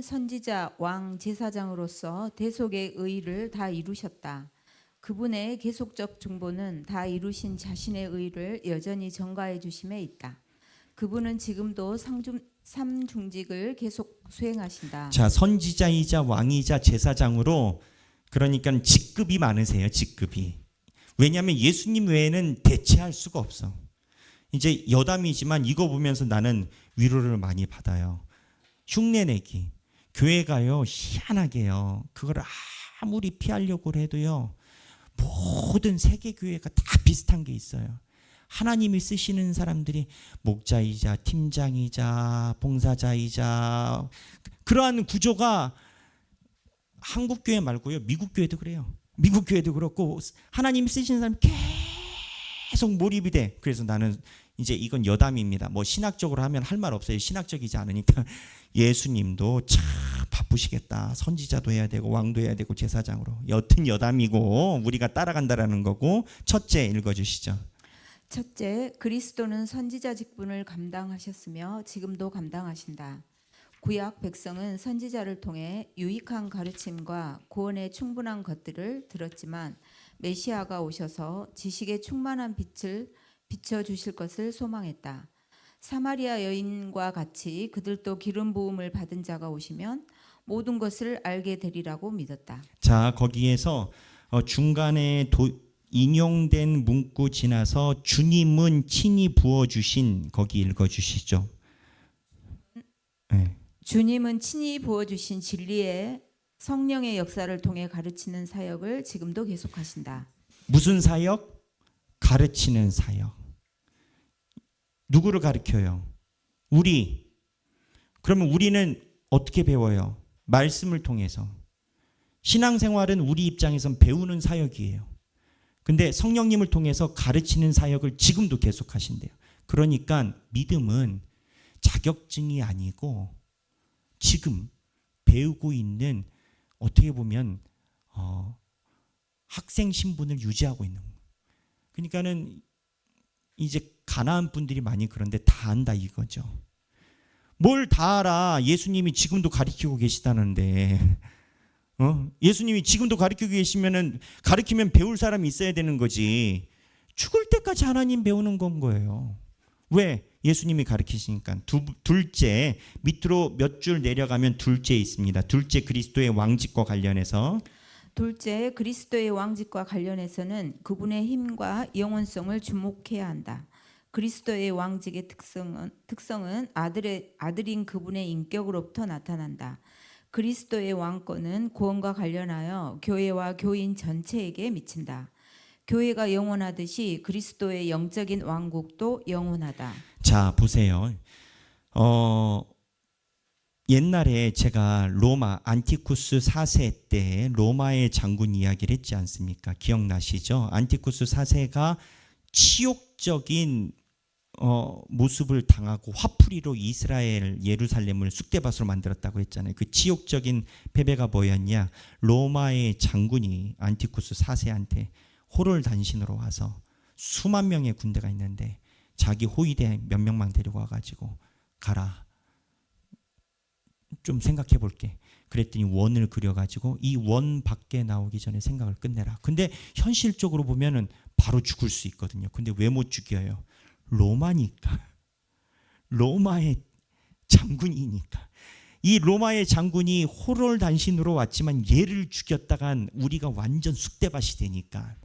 선지자, 왕, 제사장으로서 대속의 의를 다 이루셨다. 그분의 계속적 중보는 다 이루신 자신의 의를 여전히 전가해 주심에 있다. 그분은 지금도 삼중직을 계속 수행하신다. 자, 선지자이자 왕이자 제사장으로, 그러니까 직급이 많으세요. 직급이. 왜냐하면 예수님 외에는 대체할 수가 없어. 이제 여담이지만 이거 보면서 나는 위로를 많이 받아요. 흉내내기. 교회가요, 희한하게요, 그걸 아무리 피하려고 해도요, 모든 세계 교회가 다 비슷한 게 있어요. 하나님이 쓰시는 사람들이 목자이자 팀장이자 봉사자이자, 그러한 구조가 한국 교회 말고요, 미국 교회도 그래요. 미국 교회도 그렇고 하나님이 쓰시는 사람이 계속 몰입이 돼. 그래서 나는 이제 이건 여담입니다. 뭐 신학적으로 하면 할 말 없어요. 신학적이지 않으니까. 예수님도 참 바쁘시겠다. 선지자도 해야 되고 왕도 해야 되고 제사장으로. 여튼 여담이고 우리가 따라간다라는 거고. 첫째 읽어주시죠. 첫째, 그리스도는 선지자 직분을 감당하셨으며 지금도 감당하신다. 구약 백성은 선지자를 통해 유익한 가르침과 구원의 충분한 것들을 들었지만 메시아가 오셔서 지식의 충만한 빛을 비춰주실 것을 소망했다. 사마리아 여인과 같이 그들도 기름 부음을 받은 자가 오시면 모든 것을 알게 되리라고 믿었다. 자, 거기에서 중간에 인용된 문구 지나서 주님은 친히 부어주신, 거기 읽어주시죠. 네. 주님은 친히 부어주신 진리의 성령의 역사를 통해 가르치는 사역을 지금도 계속하신다. 무슨 사역? 가르치는 사역. 누구를 가르쳐요? 우리. 그러면 우리는 어떻게 배워요? 말씀을 통해서. 신앙생활은 우리 입장에선 배우는 사역이에요. 근데 성령님을 통해서 가르치는 사역을 지금도 계속하신대요. 그러니까 믿음은 자격증이 아니고 지금 배우고 있는, 어떻게 보면 학생 신분을 유지하고 있는 거예요. 그러니까는 이제 가나안 분들이 많이 그런데 다 안다 이거죠. 뭘 다 알아? 예수님이 지금도 가르치고 계시다는데. 예수님이 지금도 가르치고 계시면은, 가르치면 배울 사람이 있어야 되는 거지. 죽을 때까지 하나님 배우는 건 거예요. 왜? 예수님이 가르치시니까. 둘째, 밑으로 몇 줄 내려가면 둘째 있습니다. 둘째, 그리스도의 왕직과 관련해서. 둘째, 그리스도의 왕직과 관련해서는 그분의 힘과 영원성을 주목해야 한다. 그리스도의 왕직의 특성은 아들인 그분의 인격으로부터 나타난다. 그리스도의 왕권은 구원과 관련하여 교회와 교인 전체에게 미친다. 교회가 영원하듯이 그리스도의 영적인 왕국도 영원하다. 자, 보세요. 옛날에 제가 로마 안티쿠스 4세 때 로마의 장군 이야기를 했지 않습니까? 기억나시죠? 안티쿠스 4세가 치욕적인 모습을 당하고 화풀이로 이스라엘 예루살렘을 쑥대밭으로 만들었다고 했잖아요. 그 치욕적인 패배가 뭐였냐? 로마의 장군이 안티쿠스 4세한테 호롤단신으로 와서 수만 명의 군대가 있는데 자기 호위대 몇 명만 데리고 와가지고 가라. 좀 생각해 볼게. 그랬더니 원을 그려가지고 이 원 밖에 나오기 전에 생각을 끝내라. 근데 현실적으로 보면은 바로 죽을 수 있거든요. 근데 왜 못 죽여요? 로마니까. 로마의 장군이니까. 이 로마의 장군이 호롤단신으로 왔지만 얘를 죽였다간 우리가 완전 쑥대밭이 되니까.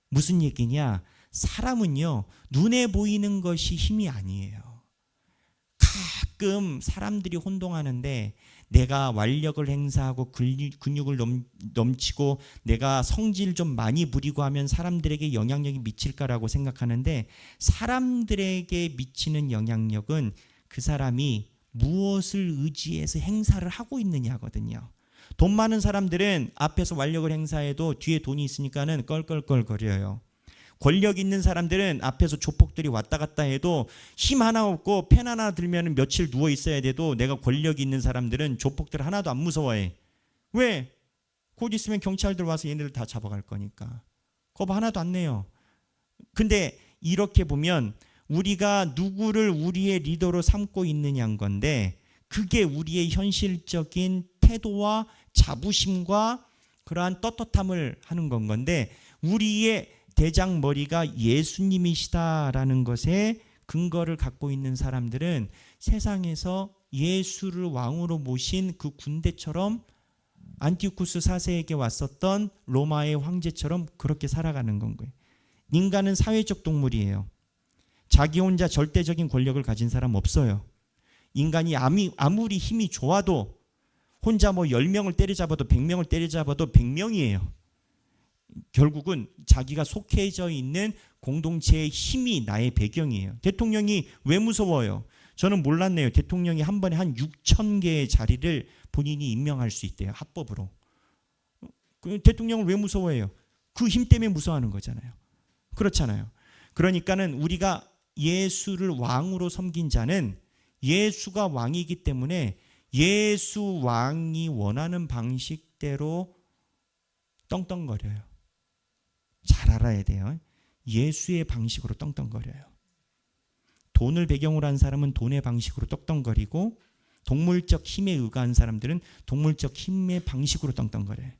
무슨 얘기냐? 사람은요, 눈에 보이는 것이 힘이 아니에요. 가끔 사람들이 혼동하는데 내가 완력을 행사하고 근육을 넘치고 내가 성질 좀 많이 부리고 하면 사람들에게 영향력이 미칠까라고 생각하는데, 사람들에게 미치는 영향력은 그 사람이 무엇을 의지해서 행사를 하고 있느냐거든요. 돈 많은 사람들은 앞에서 완력을 행사해도 뒤에 돈이 있으니까는 껄껄껄거려요. 권력 있는 사람들은 앞에서 조폭들이 왔다 갔다 해도 힘 하나 없고 펜 하나 들면 며칠 누워 있어야 돼도, 내가 권력이 있는 사람들은 조폭들 하나도 안 무서워해. 왜? 곧 있으면 경찰들 와서 얘네들 다 잡아갈 거니까 겁 하나도 안 내요. 근데 이렇게 보면 우리가 누구를 우리의 리더로 삼고 있느냐는 건데, 그게 우리의 현실적인 태도와 자부심과 그러한 떳떳함을 하는 건 건데, 우리의 대장머리가 예수님이시다라는 것에 근거를 갖고 있는 사람들은 세상에서 예수를 왕으로 모신 그 군대처럼, 안티오쿠스 4세에게 왔었던 로마의 황제처럼 그렇게 살아가는 건 거예요. 인간은 사회적 동물이에요. 자기 혼자 절대적인 권력을 가진 사람 없어요. 인간이 아무리 힘이 좋아도 혼자 10명을 때려잡아도 100명을 때려잡아도 100명이에요. 결국은 자기가 속해져 있는 공동체의 힘이 나의 배경이에요. 대통령이 왜 무서워요? 저는 몰랐네요. 대통령이 한 번에 한 6,000개의 자리를 본인이 임명할 수 있대요. 합법으로. 대통령을 왜 무서워해요? 그 힘 때문에 무서워하는 거잖아요. 그렇잖아요. 그러니까는 우리가 예수를 왕으로 섬긴 자는 예수가 왕이기 때문에 예수 왕이 원하는 방식대로 떵떵거려요. 잘 알아야 돼요. 예수의 방식으로 떵떵거려요. 돈을 배경으로 한 사람은 돈의 방식으로 떵떵거리고, 동물적 힘에 의거한 사람들은 동물적 힘의 방식으로 떵떵거려요.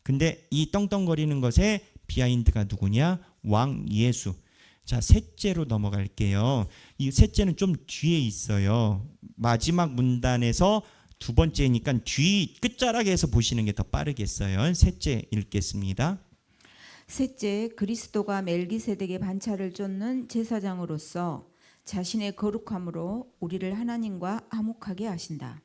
근데 이 떵떵거리는 것의 비하인드가 누구냐? 왕 예수. 자, 셋째로 넘어갈게요. 이 셋째는 좀 뒤에 있어요. 마지막 문단에서 두 번째니까 뒤 끝자락에서 보시는 게 더 빠르겠어요. 셋째 읽겠습니다. 셋째, 그리스도가 멜기세덱의 반차를 쫓는 제사장으로서 자신의 거룩함으로 우리를 하나님과 화목하게 하신다.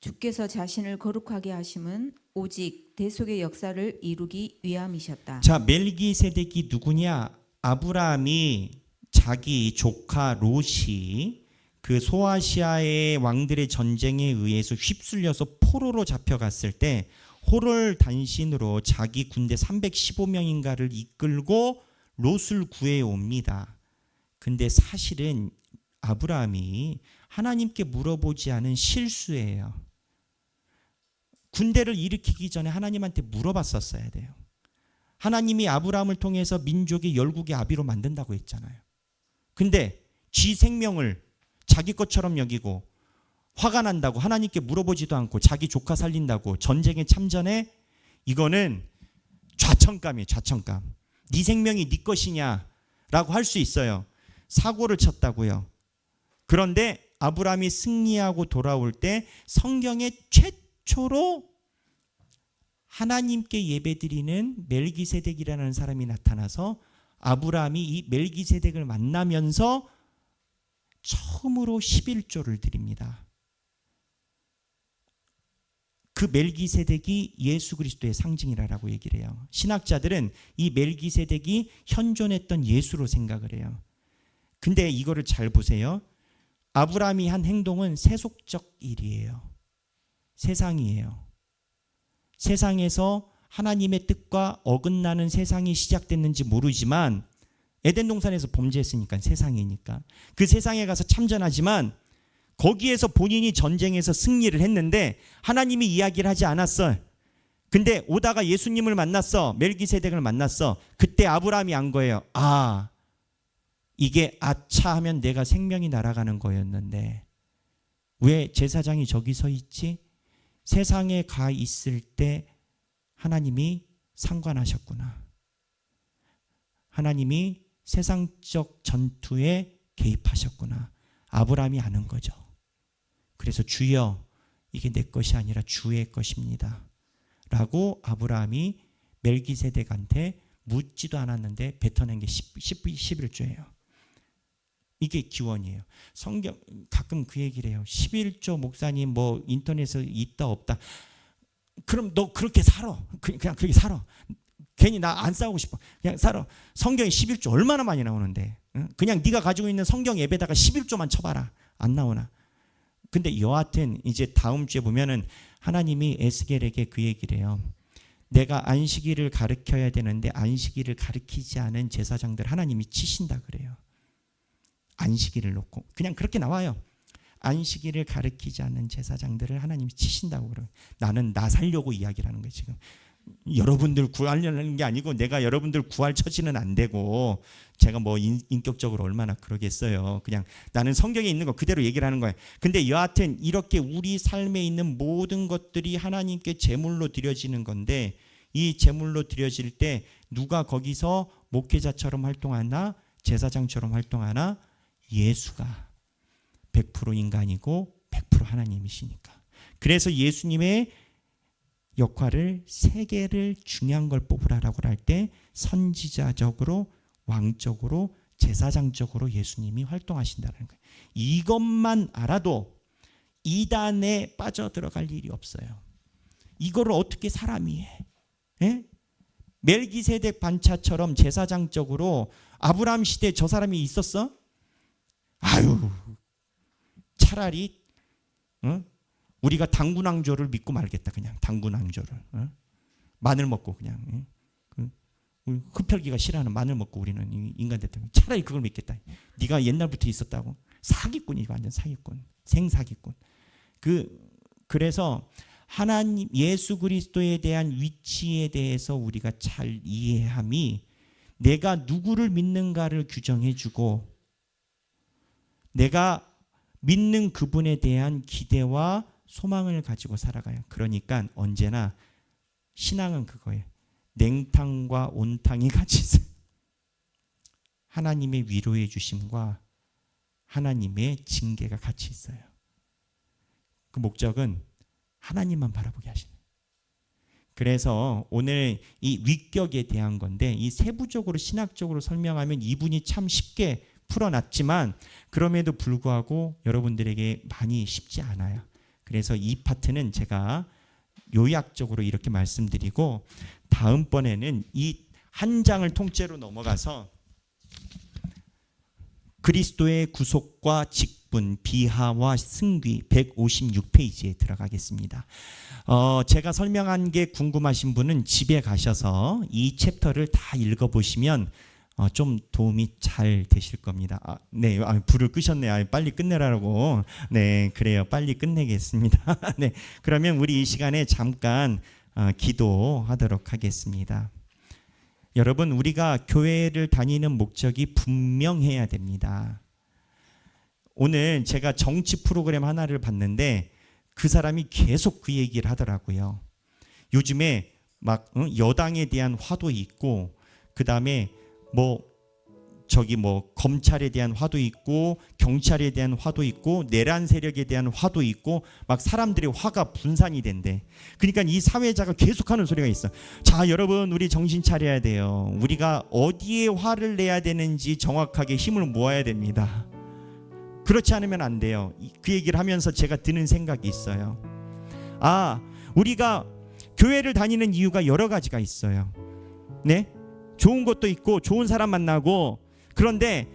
주께서 자신을 거룩하게 하심은 오직 대속의 역사를 이루기 위함이셨다. 자, 멜기세덱이 누구냐? 아브라함이 자기 조카 롯이 그 소아시아의 왕들의 전쟁에 의해서 휩쓸려서 포로로 잡혀갔을 때 호롤 단신으로 자기 군대 315명인가를 이끌고 롯을 구해옵니다. 근데 사실은 아브라함이 하나님께 물어보지 않은 실수예요. 군대를 일으키기 전에 하나님한테 물어봤었어야 돼요. 하나님이 아브라함을 통해서 민족이 열국의 아비로 만든다고 했잖아요. 근데 지 생명을 자기 것처럼 여기고 화가 난다고 하나님께 물어보지도 않고 자기 조카 살린다고 전쟁에 참전해? 이거는 좌천감이에요. 좌천감. 네 생명이 네 것이냐라고 할 수 있어요. 사고를 쳤다고요. 그런데 아브라함이 승리하고 돌아올 때 성경에 최초로 하나님께 예배드리는 멜기세덱이라는 사람이 나타나서 아브라함이 이 멜기세덱을 만나면서 처음으로 11조를 드립니다. 그 멜기세덱이 예수 그리스도의 상징이라고 얘기를 해요. 신학자들은 이 멜기세덱이 현존했던 예수로 생각을 해요. 근데 이거를 잘 보세요. 아브라함이 한 행동은 세속적 일이에요. 세상이에요. 세상에서 하나님의 뜻과 어긋나는 세상이 시작됐는지 모르지만 에덴 동산에서 범죄했으니까 세상이니까 그 세상에 가서 참전하지만 거기에서 본인이 전쟁에서 승리를 했는데 하나님이 이야기를 하지 않았어요. 근데 오다가 예수님을 만났어. 멜기세덱을 만났어. 그때 아브라함이 안 거예요. 아, 이게 아차 하면 내가 생명이 날아가는 거였는데 왜 제사장이 저기 서 있지? 세상에 가 있을 때 하나님이 상관하셨구나. 하나님이 세상적 전투에 개입하셨구나. 아브라함이 아는 거죠. 그래서 주여, 이게 내 것이 아니라 주의 것입니다 라고 아브라함이 멜기세덱한테 묻지도 않았는데 뱉어낸 게 11조예요. 이게 기원이에요. 성경 가끔 그 얘기를 해요. 11조 목사님 뭐 인터넷에 있다 없다. 그럼 너 그렇게 살아. 그냥 그렇게 살아. 괜히 나 안 싸우고 싶어. 그냥 살아. 성경에 11조 얼마나 많이 나오는데. 그냥 네가 가지고 있는 성경 앱에다가 11조만 쳐봐라. 안 나오나. 근데 여하튼 이제 다음 주에 보면은 하나님이 에스겔에게 그 얘기를 해요. 내가 안식일을 가르쳐야 되는데 안식일을 가르치지 않은 제사장들 하나님이 치신다 그래요. 안식일을 놓고 그냥 그렇게 나와요. 안식일을 가르치지 않는 제사장들을 하나님이 치신다고 그래요. 나는 나 살려고 이야기를 하는 거예요. 지금 여러분들 구하려는 게 아니고 내가 여러분들 구할 처지는 안 되고 제가 뭐 인격적으로 얼마나 그러겠어요. 그냥 나는 성경에 있는 거 그대로 얘기를 하는 거예요. 근데 여하튼 이렇게 우리 삶에 있는 모든 것들이 하나님께 제물로 드려지는 건데 이 제물로 드려질 때 누가 거기서 목회자처럼 활동하나 제사장처럼 활동하나? 예수가 100% 인간이고 100% 하나님이시니까. 그래서 예수님의 역할을 세 개를 중요한 걸 뽑으라라고 할 때 선지자적으로, 왕적으로, 제사장적으로 예수님이 활동하신다는 거예요. 이것만 알아도 이단에 빠져들어갈 일이 없어요. 이거를 어떻게 사람이 해? 예? 멜기세덱 반차처럼 제사장적으로 아브라함 시대에 저 사람이 있었어? 아유, 차라리 우리가 당군왕조를 믿고 말겠다. 그냥 당군왕조를 마늘 먹고 그냥 흡혈귀가 싫어하는 마늘 먹고 우리는 인간 대통령 차라리 그걸 믿겠다. 네가 옛날부터 있었다고. 사기꾼이 완전 사기꾼, 생사기꾼. 그래서 하나님 예수 그리스도에 대한 위치에 대해서 우리가 잘 이해함이 내가 누구를 믿는가를 규정해주고 내가 믿는 그분에 대한 기대와 소망을 가지고 살아가요. 그러니까 언제나 신앙은 그거예요. 냉탕과 온탕이 같이 있어요. 하나님의 위로해 주심과 하나님의 징계가 같이 있어요. 그 목적은 하나님만 바라보게 하시는. 그래서 오늘 이 위격에 대한 건데 이 세부적으로 신학적으로 설명하면 이분이 참 쉽게 풀어놨지만 그럼에도 불구하고 여러분들에게 많이 쉽지 않아요. 그래서 이 파트는 제가 요약적으로 이렇게 말씀드리고 다음번에는 이 한 장을 통째로 넘어가서 그리스도의 구속과 직분, 비하와 승귀 156페이지에 들어가겠습니다. 제가 설명한 게 궁금하신 분은 집에 가셔서 이 챕터를 다 읽어보시면 좀 도움이 잘 되실 겁니다. 네, 불을 끄셨네요. 빨리 끝내라고. 네, 그래요. 빨리 끝내겠습니다. 네, 그러면 우리 이 시간에 잠깐 기도하도록 하겠습니다. 여러분, 우리가 교회를 다니는 목적이 분명해야 됩니다. 오늘 제가 정치 프로그램 하나를 봤는데 그 사람이 계속 그 얘기를 하더라고요. 요즘에 막 여당에 대한 화도 있고 그 다음에 검찰에 대한 화도 있고 경찰에 대한 화도 있고 내란 세력에 대한 화도 있고 막 사람들의 화가 분산이 된대. 그러니까 이 사회자가 계속하는 소리가 있어. 자, 여러분, 우리 정신 차려야 돼요. 우리가 어디에 화를 내야 되는지 정확하게 힘을 모아야 됩니다. 그렇지 않으면 안 돼요. 그 얘기를 하면서 제가 드는 생각이 있어요. 우리가 교회를 다니는 이유가 여러 가지가 있어요. 네? 좋은 것도 있고 좋은 사람 만나고. 그런데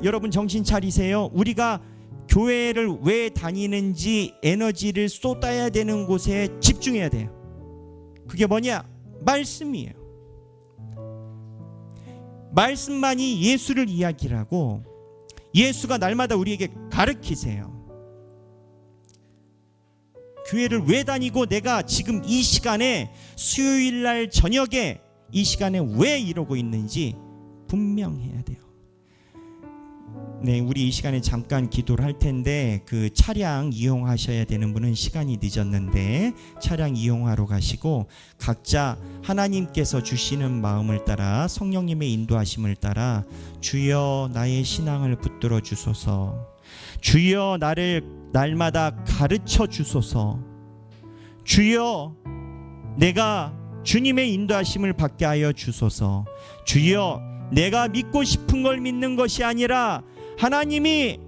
여러분 정신 차리세요. 우리가 교회를 왜 다니는지 에너지를 쏟아야 되는 곳에 집중해야 돼요. 그게 뭐냐? 말씀이에요. 말씀만이 예수를 이야기를 하고 예수가 날마다 우리에게 가르치세요. 교회를 왜 다니고 내가 지금 이 시간에 수요일 날 저녁에 이 시간에 왜 이러고 있는지 분명해야 돼요. 네, 우리 이 시간에 잠깐 기도를 할 텐데 그 차량 이용하셔야 되는 분은 시간이 늦었는데 차량 이용하러 가시고 각자 하나님께서 주시는 마음을 따라 성령님의 인도하심을 따라 주여 나의 신앙을 붙들어 주소서, 주여 나를 날마다 가르쳐 주소서, 주여 내가 주님의 인도하심을 받게 하여 주소서, 주여 내가 믿고 싶은 걸 믿는 것이 아니라 하나님이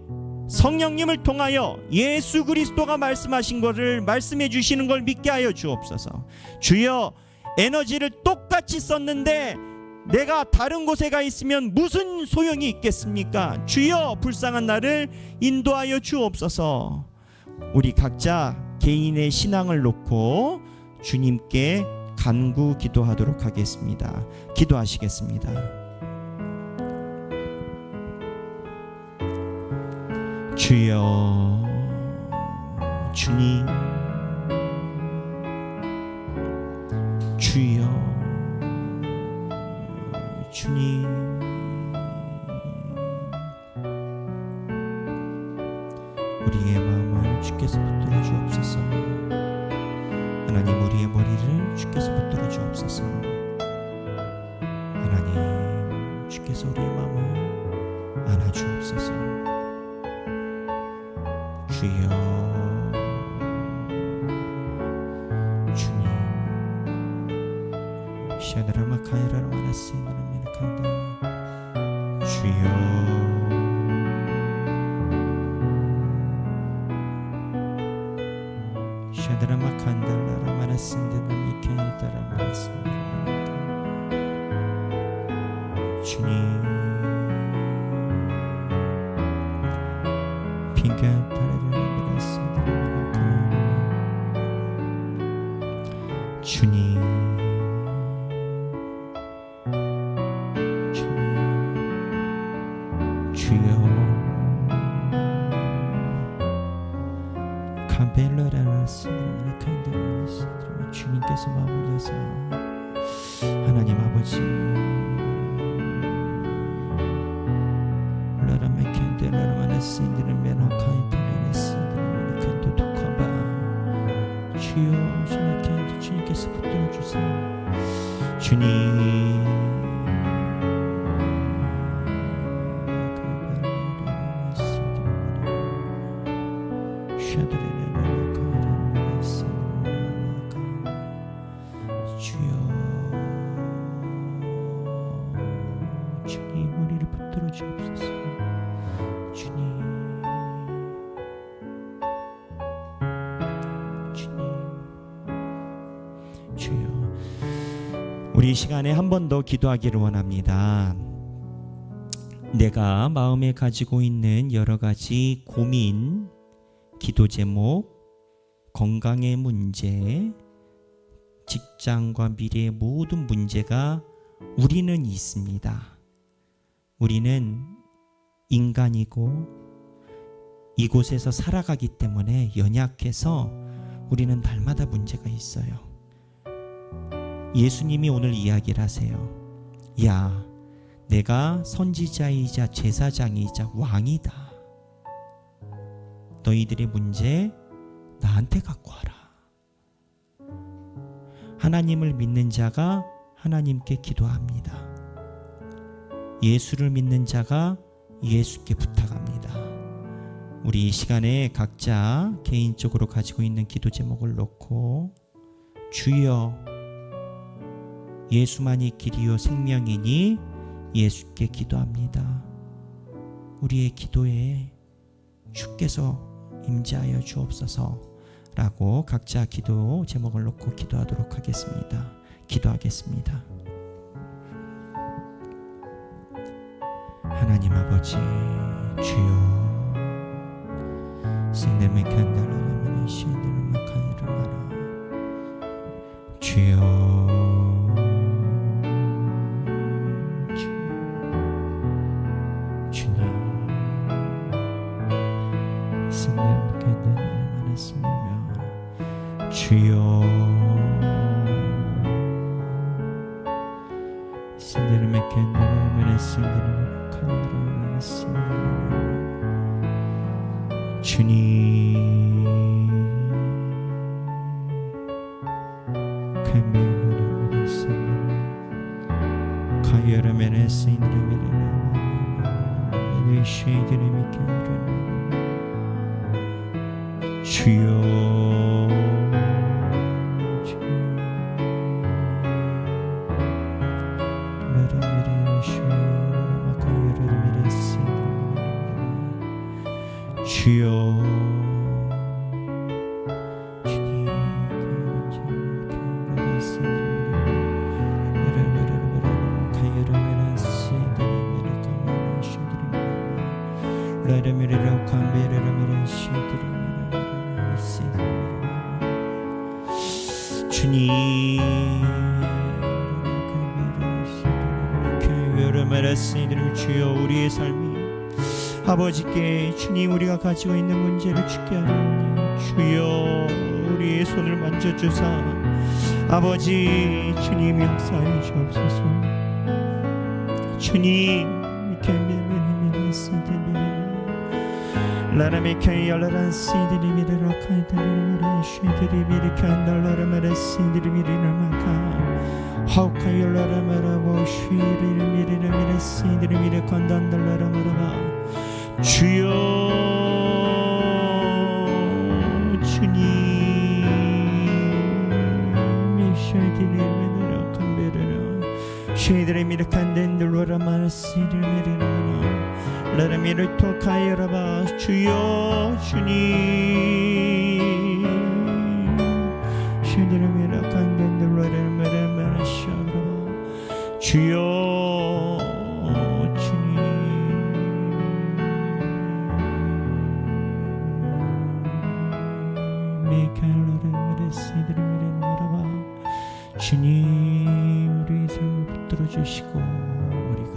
성령님을 통하여 예수 그리스도가 말씀하신 것을 말씀해 주시는 걸 믿게 하여 주옵소서. 주여 에너지를 똑같이 썼는데 내가 다른 곳에 가 있으면 무슨 소용이 있겠습니까? 주여 불쌍한 나를 인도하여 주옵소서. 우리 각자 개인의 신앙을 놓고 주님께 간구 기도하도록 하겠습니다. 기도하시겠습니다. 주여, 주님, 주여, 주님, 우리의 마음을 주께서 붙들어 주옵소서. 하나님, 우리의 머리를 주께서 붙들어 주옵소서. 하나님, 주께서 우리의 마음을 안아 주옵소서. 주여, 주님, 샤드라마 카이라라 마나스인드라메나 칸다. 주여, 샤드라마 칸달라라 마나스인드라메 카이다라 마나스인드라메 주님, 핑계 주님, 주님, 주여, 캄벨라라나 스드라마나 칸다라나 스드라마 주님께서 마음을 여서 하나님 아버지 라라마 캔델라라마나 스드라마나 칸다라나 스드라마나 칸도 독하바 주여 주님께서 붙들어 주세요. 주님, 주여, 주님 우리를 붙들어 주옵소서. 주님, 주여, 우리 이 시간에 한 번 더 기도하기를 원합니다. 내가 마음에 가지고 있는 여러 가지 고민, 기도 제목, 건강의 문제, 직장과 미래의 모든 문제가 우리는 있습니다. 우리는 인간이고 이곳에서 살아가기 때문에 연약해서 우리는 날마다 문제가 있어요. 예수님이 오늘 이야기를 하세요. 야, 내가 선지자이자 제사장이자 왕이다. 너희들의 문제 나한테 갖고 와라. 하나님을 믿는 자가 하나님께 기도합니다. 예수를 믿는 자가 예수께 부탁합니다. 우리 이 시간에 각자 개인적으로 가지고 있는 기도 제목을 놓고 주여, 예수만이 길이요 생명이니 예수께 기도합니다. 우리의 기도에 주께서 임재하여 주옵소서 라고 각자 기도 제목을 놓고 기도하도록 하겠습니다. 기도하겠습니다. 하나님 아버지, 주여, 생들면 간달라라마나 시엔들면 카이라마라 주여, 주여 주여 우리의 삶이 아버지께 주님 우리가 가지고 있는 문제를 주게 하려니 주여 우리의 손을 만져주사 아버지 주님 역사해 주옵소서. 주님 라라메케 열라란 시드리미르로 칼들르르 시드리미르 칸달라르메르 시드리미르마카 하우카 열라라메라보 시드리미르미르 시드리미르 칸달라르메라바 주여 주님 시드리미르 칸베르 시드리미르 칸덴들로라마 시드리미르마나 라라미를 토카이라바 주여 주님 시드라미라 칸덴들라라마라마라 샤라바 주여 주님 미카엘라라마라 시드라미라마라바 주님 우리의 삶을 붙들어 주시고 우리가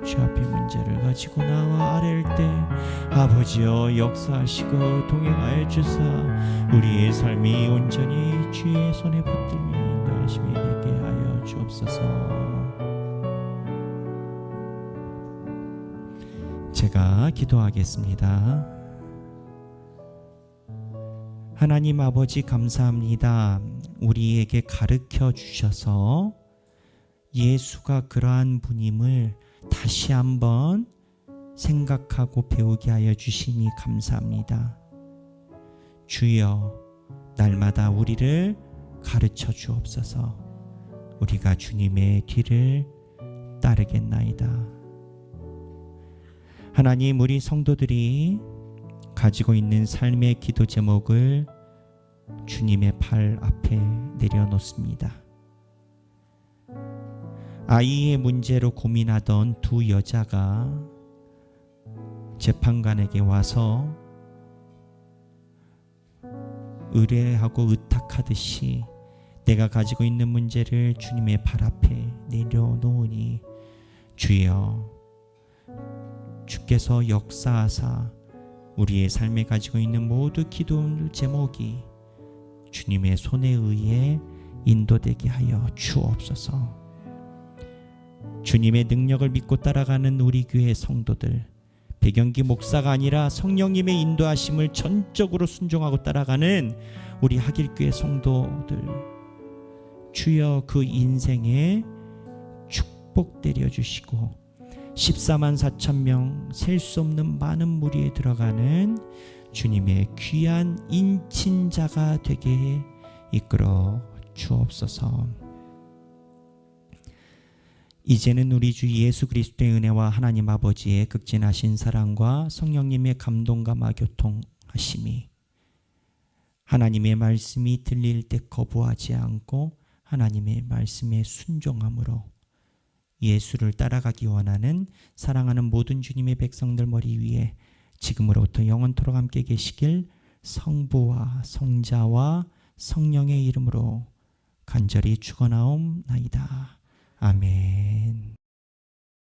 주 앞의 문제를 가지고 나와 아뢰일 때 아버지여 역사하시고 동행하여 주사 우리의 삶이 온전히 주의 손에 붙들며 인도하심이 되게 하여 주옵소서. 제가 기도하겠습니다. 하나님 아버지 감사합니다. 우리에게 가르쳐 주셔서 예수가 그러한 분임을 다시 한번 생각하고 배우게 하여 주시니 감사합니다. 주여 날마다 우리를 가르쳐 주옵소서. 우리가 주님의 뒤를 따르겠나이다. 하나님 우리 성도들이 가지고 있는 삶의 기도 제목을 주님의 발 앞에 내려놓습니다. 아이의 문제로 고민하던 두 여자가 재판관에게 와서 의뢰하고 의탁하듯이 내가 가지고 있는 문제를 주님의 발 앞에 내려놓으니 주여 주께서 역사하사 우리의 삶에 가지고 있는 모두 기도 제목이 주님의 손에 의해 인도되게 하여 주옵소서. 주님의 능력을 믿고 따라가는 우리 교회 성도들, 배경기 목사가 아니라 성령님의 인도하심을 전적으로 순종하고 따라가는 우리 하길교회 성도들, 주여 그 인생에 축복 내려주시고 14만 4천 명 셀 수 없는 많은 무리에 들어가는 주님의 귀한 인친자가 되게 이끌어 주옵소서. 이제는 우리 주 예수 그리스도의 은혜와 하나님 아버지의 극진하신 사랑과 성령님의 감동과 교통하심이 하나님의 말씀이 들릴 때 거부하지 않고 하나님의 말씀에 순종함으로 예수를 따라가기 원하는 사랑하는 모든 주님의 백성들 머리 위에 지금으로부터 영원토록 함께 계시길 성부와 성자와 성령의 이름으로 간절히 축원하옵나이다. 아멘.